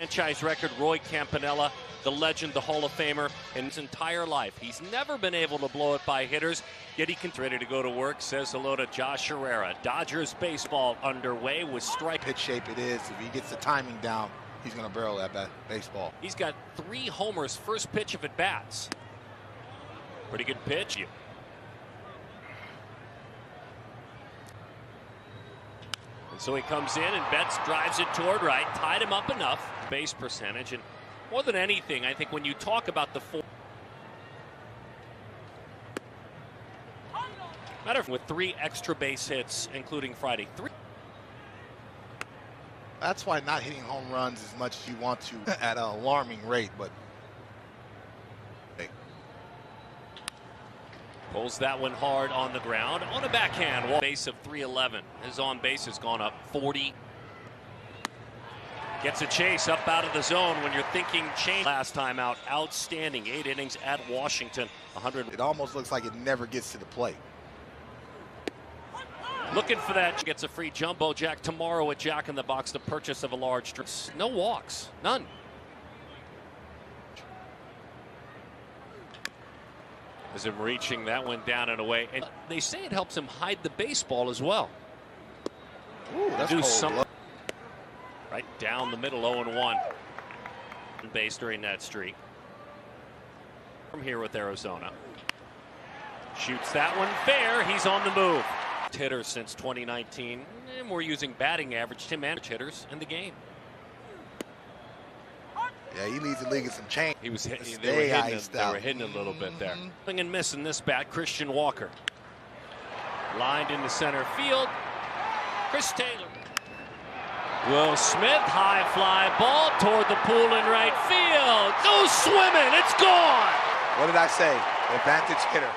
Franchise record, Roy Campanella, the legend, the Hall of Famer, in his entire life. He's never been able to blow it by hitters, yet he can ready to go to work. Says hello to Josh Herrera. Dodgers baseball underway with strike. Pitch shape it is. If he gets the timing down, he's going to barrel that baseball. He's got 3 homers first pitch of at-bats. Pretty good pitch. And so he comes in and Betts drives it toward right, tied him up enough. Base percentage, and more than anything, I think when you talk about the 4, matter with 3 extra base hits, including Friday. 3. That's why not hitting home runs as much as you want to at an alarming rate, but pulls that one hard on the ground on a backhand. Base of 311. His on base has gone up 40. Gets a chase up out of the zone when you're thinking change. Last time out, outstanding 8 innings at Washington. 100. It almost looks like it never gets to the plate. Looking for that. Gets a free jumbo jack tomorrow at Jack in the Box. The purchase of a large drink. No walks, none. As him reaching that one down and away, and they say it helps him hide the baseball as well. Ooh, that's cold. Right down the middle, 0-1. Base during that streak. From here with Arizona. Shoots that one fair. He's on the move. Hitter since 2019. And we're using batting average. Tim Anderson hitters in the game. Yeah, he leads the league in some change. He was hitting. They were hitting a little bit there. And missing this bat, Christian Walker. Lined into center field. Chris Taylor. Will Smith, high fly ball toward the pool in right field. Goes swimming, it's gone. What did I say? Advantage hitter.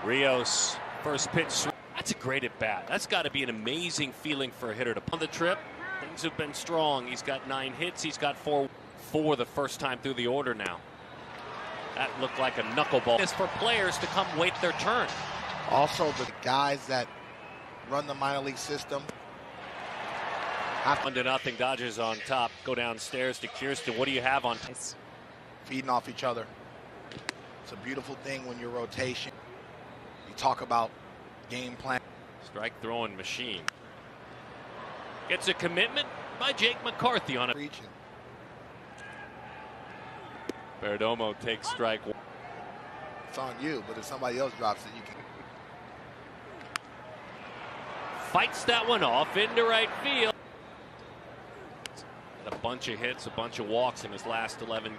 Rios, first pitch. That's a great at bat. That's got to be an amazing feeling for a hitter to punt the trip. Things have been strong. He's got 9 hits. He's got 4 the first time through the order now. That looked like a knuckleball. It's for players to come wait their turn. Also, the guys that run the minor league system. 1-0, Dodgers on top. Go downstairs to Kirsten. What do you have on? Feeding off each other. It's a beautiful thing when you're rotation. You talk about game plan. Strike throwing machine. Gets a commitment by Jake McCarthy on it. Reaching. Perdomo takes strike 1. It's on you, but if somebody else drops it, you can. Fights that one off into right field. A bunch of hits, a bunch of walks in his last 11. All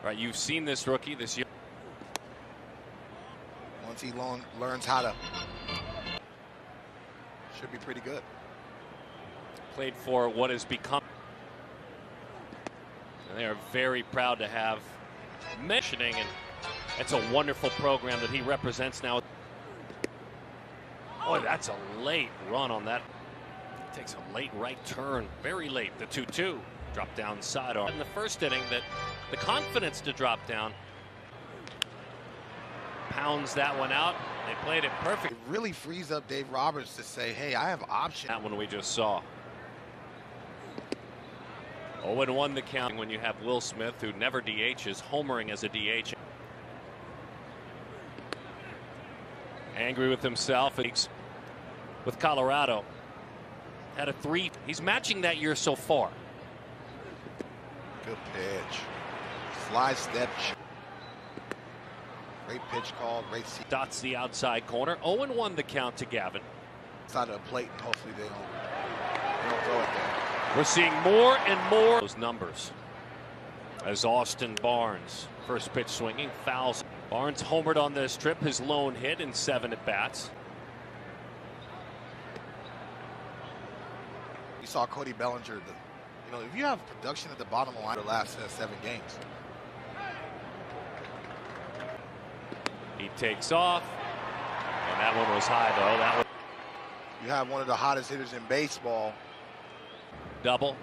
right, you've seen this rookie this year. Once he learns how to, should be pretty good. Played for what has become, and they are very proud to have mentioning, and it's a wonderful program that he represents now. Boy, that's a late run on that. Takes a late right turn, very late. The 2-2 drop down sidearm in the first inning. That the confidence to drop down. Pounds that one out. They played it perfect. It really frees up Dave Roberts to say, "Hey, I have options." That one we just saw. 0-1 the count when you have Will Smith, who never DHs, homering as a DH. Angry with himself. With Colorado. Had a 3. He's matching that year so far. Good pitch. Fly step. Great pitch call. Great seat. Dots the outside corner. 0-1 the count to Gavin. Side of the plate, and hopefully they don't throw it there. We're seeing more and more those numbers. As Austin Barnes, first pitch swinging, fouls. Barnes homered on this trip, his lone hit in 7 at-bats. You saw Cody Bellinger. If you have production at the bottom of the line the last 7 games. He takes off, and that one was high though. You have one of the hottest hitters in baseball. Double,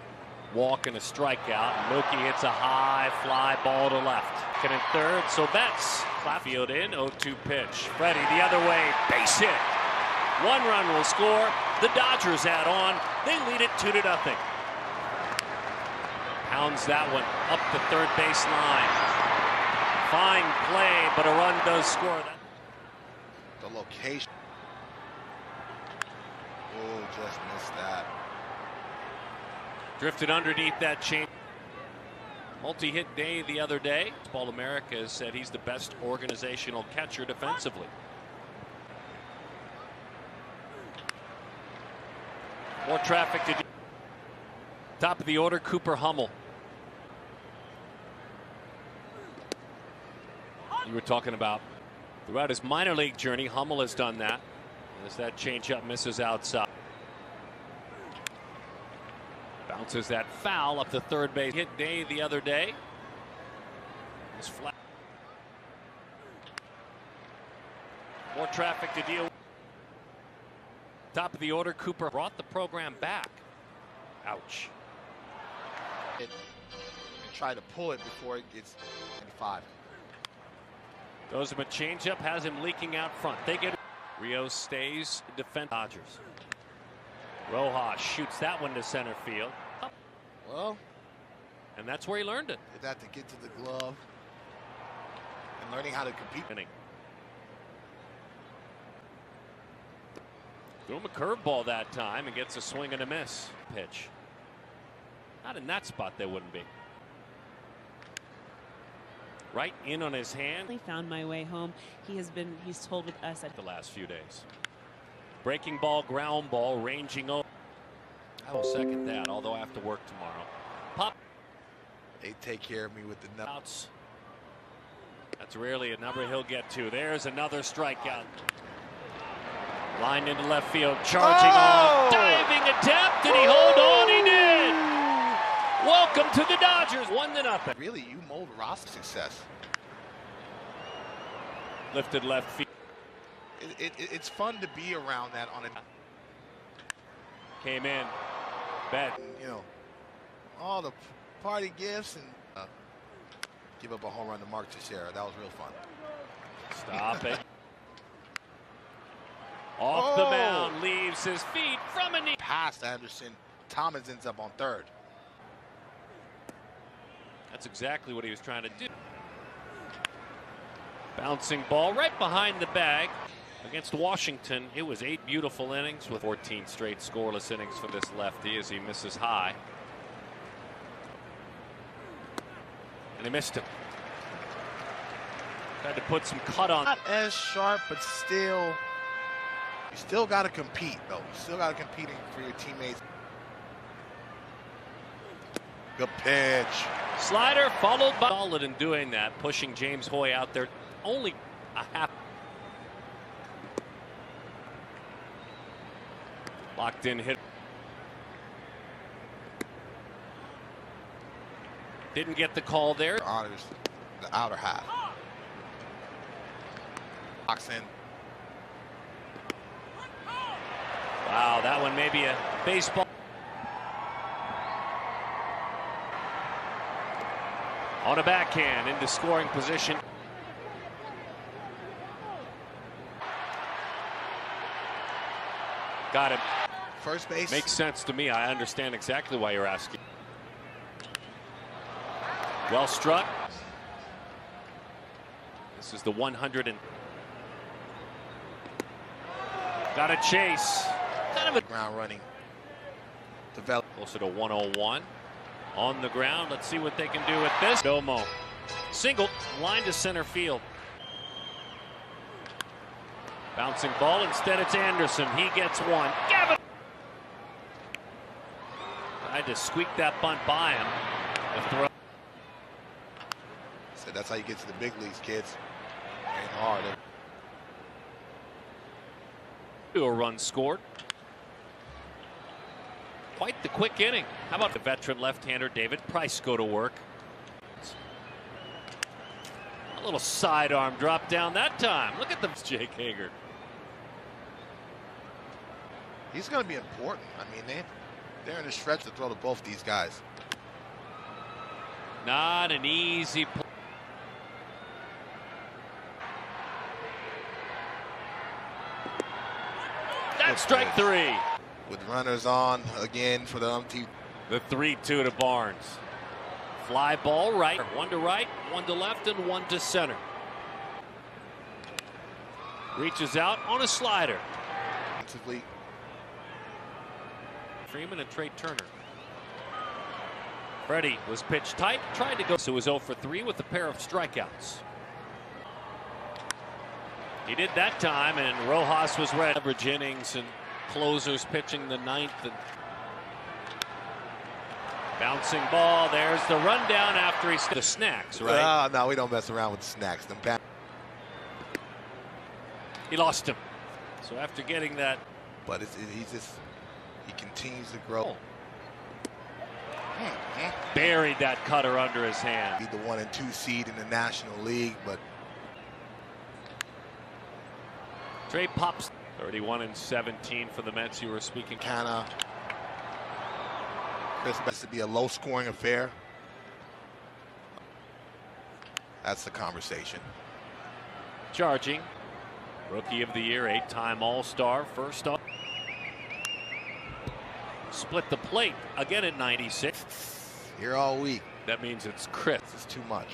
walk and a strikeout. Mookie hits a high fly ball to left. Second and third, so Betts. Clapfield in, 0-2 pitch. Freddie the other way, base hit. 1 run will score. The Dodgers add on. They lead it 2-0. Pounds that one up the third base line. Fine play, but a run does score. The location. Oh, just missed that. Drifted underneath that chain. Multi-hit day the other day. Baseball America has said he's the best organizational catcher defensively. More traffic to do. Top of the order, Cooper Hummel. You were talking about throughout his minor league journey, Hummel has done that. As that changeup misses outside. Bounces that foul up the third base. Hit day the other day. Was flat. More traffic to deal with. Top of the order, Cooper brought the program back. Ouch. And try to pull it before it gets 95. Throws him a changeup, has him leaking out front. They get it. Rios stays defense. Dodgers. Rojas shoots that one to center field. Well, and that's where he learned it. Did that to get to the glove and learning how to compete. Threw him a curveball that time and gets a swing and a miss. Pitch. Not in that spot, they wouldn't be. Right in on his hand. I found my way home. He's told with us at the last few days. Breaking ball, ground ball, ranging over. I will second that, although I have to work tomorrow. Pop. They take care of me with the outs. That's rarely a number he'll get to. There's another strikeout. Lined into left field, charging on. Diving attempt. Did he hold on? He did. Welcome to the Dodgers. 1-0. Really, you mold roster success. Lifted left field. It's fun to be around that on a. Came in. Bet. You know, all the party gifts and give up a home run to Mark Teixeira. That was real fun. Stop it. Off the mound, leaves his feet from a knee. Past Anderson. Thomas ends up on third. That's exactly what he was trying to do. Bouncing ball right behind the bag. Against Washington, it was 8 beautiful innings with 14 straight scoreless innings for this lefty as he misses high. And he missed it. Tried to put some cut on. Not as sharp, but still, you still got to compete, though. You still got to compete for your teammates. Good pitch. Slider followed by solid in doing that, pushing James Hoy out there. Only a half. Locked in hit. Didn't get the call there. Honors the outer half. Locks in. Wow, that one may be a baseball. On a backhand into scoring position. Got him. First base. Makes sense to me. I understand exactly why you're asking. Well struck. This is the 100 and got a chase. Kind of a ground running. Develop closer to 101 on the ground. Let's see what they can do with this. Domo single line to center field. Bouncing ball. Instead, it's Anderson. He gets one. Gavin tried to squeak that bunt by him. The throw. So that's how you get to the big leagues, kids. Ain't hard. A run scored. Quite the quick inning. How about the veteran left-hander David Price go to work? A little sidearm drop down that time. Look at them, Jake Hager. He's going to be important. I mean, they're in a stretch to throw to both these guys. Not an easy play. That's strike 3. With runners on again for the umpteenth. The 3-2 to Barnes. Fly ball right, one to right, one to left, and one to center. Reaches out on a slider. Freeman and Trey Turner. Freddie was pitched tight, tried to go, so was 0 for 3 with a pair of strikeouts. He did that time, and Rojas was ready. Average innings and closers pitching the 9th. And bouncing ball. There's the rundown after he's the snacks, right? No, we don't mess around with the snacks. He lost him. So after getting that, but he continues to grow. Buried that cutter under his hand. Be the 1 and 2 seed in the National League, but Trey pops 31 and 17 for the Mets. You were speaking. This has to be a low-scoring affair. That's the conversation. Charging. Rookie of the Year, 8-time All-Star, first up. Split the plate again at 96. Here all week. That means it's Chris. It's too much.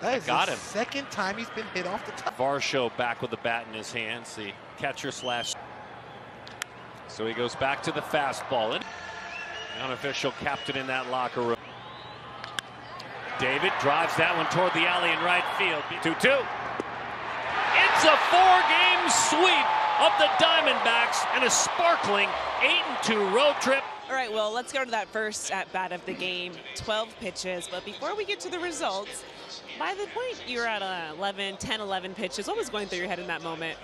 That is the second time he's been hit off the top. Varsho back with the bat in his hands. The catcher slash. So he goes back to the fastball. The unofficial captain in that locker room. David drives that one toward the alley in right field. 2-2. It's a 4-game sweep of the Diamondbacks and a sparkling 8-2 road trip. All right, well, let's go to that first at-bat of the game. 12 pitches, but before we get to the results, by the point you're at 10, 11 pitches, what was going through your head in that moment?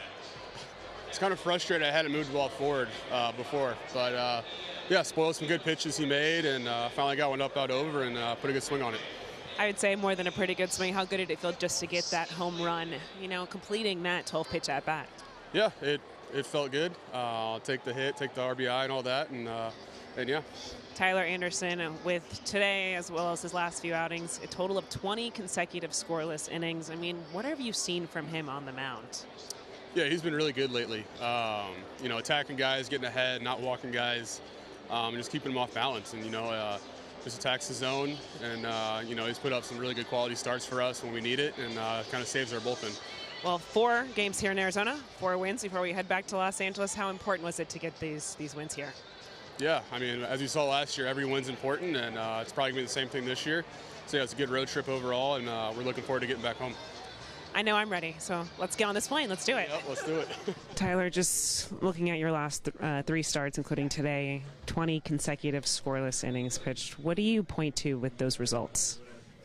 It's kind of frustrated. I hadn't moved the ball forward before, but yeah, spoiled some good pitches he made, and finally got one up, out, over, and put a good swing on it. I would say more than a pretty good swing. How good did it feel just to get that home run, you know, completing that 12-pitch at-bat? Yeah, it felt good. I'll take the hit, take the RBI and all that, and yeah. Tyler Anderson with today, as well as his last few outings, a total of 20 consecutive scoreless innings. I mean, what have you seen from him on the mound? Yeah, he's been really good lately. You know, attacking guys, getting ahead, not walking guys, and just keeping them off balance. And, you know, just attacks the zone, and, you know, he's put up some really good quality starts for us when we need it, and kind of saves our bullpen. Well, 4 games here in Arizona, 4 wins before we head back to Los Angeles. How important was it to get these wins here? Yeah, I mean, as you saw last year, every win's important, and it's probably going to be the same thing this year. So, yeah, it's a good road trip overall, and we're looking forward to getting back home. I know I'm ready, so let's get on this plane. Let's do it. Yep, let's do it. Tyler, just looking at your last 3 starts, including today, 20 consecutive scoreless innings pitched. What do you point to with those results?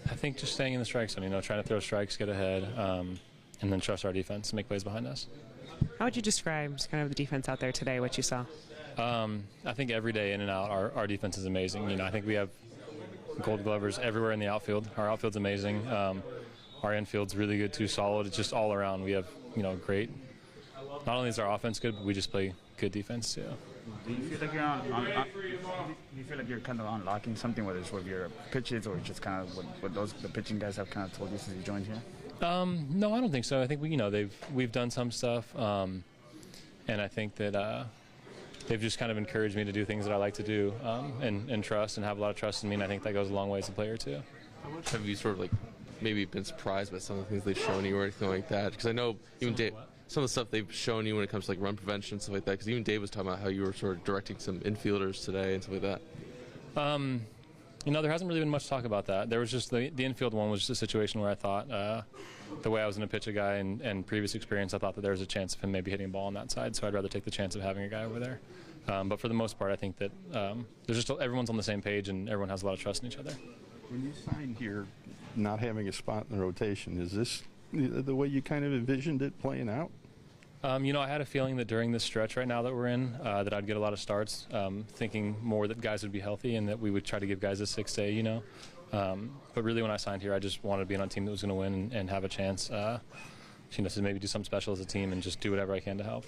I think just staying in the strike zone, you know, trying to throw strikes, get ahead, and then trust our defense to make plays behind us. How would you describe kind of the defense out there today, what you saw? I think every day in and out, our defense is amazing. You know, I think we have Gold Glovers everywhere in the outfield. Our outfield's amazing. Our infield's really good too, solid. It's just all around. We have, you know, great. Not only is our offense good, but we just play good defense too. Do you feel like you're kind of unlocking something, whether it's with your pitches or just kind of what the pitching guys have kind of told you since you joined here? No, I don't think so. I think we've done some stuff, and I think that they've just kind of encouraged me to do things that I like to do, and trust and have a lot of trust in me. And I think that goes a long way as a player too. How much have you sort of like maybe been surprised by some of the things they've shown you or anything like that? Because I know even Dave, some of the stuff they've shown you when it comes to like run prevention and stuff like that. Because even Dave was talking about how you were sort of directing some infielders today and stuff like that. You know, there hasn't really been much talk about that. There was just the infield one was just a situation where I thought the way I was going to pitch a guy and previous experience, I thought that there was a chance of him maybe hitting a ball on that side. So I'd rather take the chance of having a guy over there. But for the most part, I think that there's just everyone's on the same page and everyone has a lot of trust in each other. When you signed here, not having a spot in the rotation, is this the way you kind of envisioned it playing out? You know, I had a feeling that during this stretch right now that we're in, that I'd get a lot of starts, thinking more that guys would be healthy and that we would try to give guys a 6 day, you know. But really when I signed here, I just wanted to be on a team that was going to win and have a chance, you know, to maybe do something special as a team and just do whatever I can to help.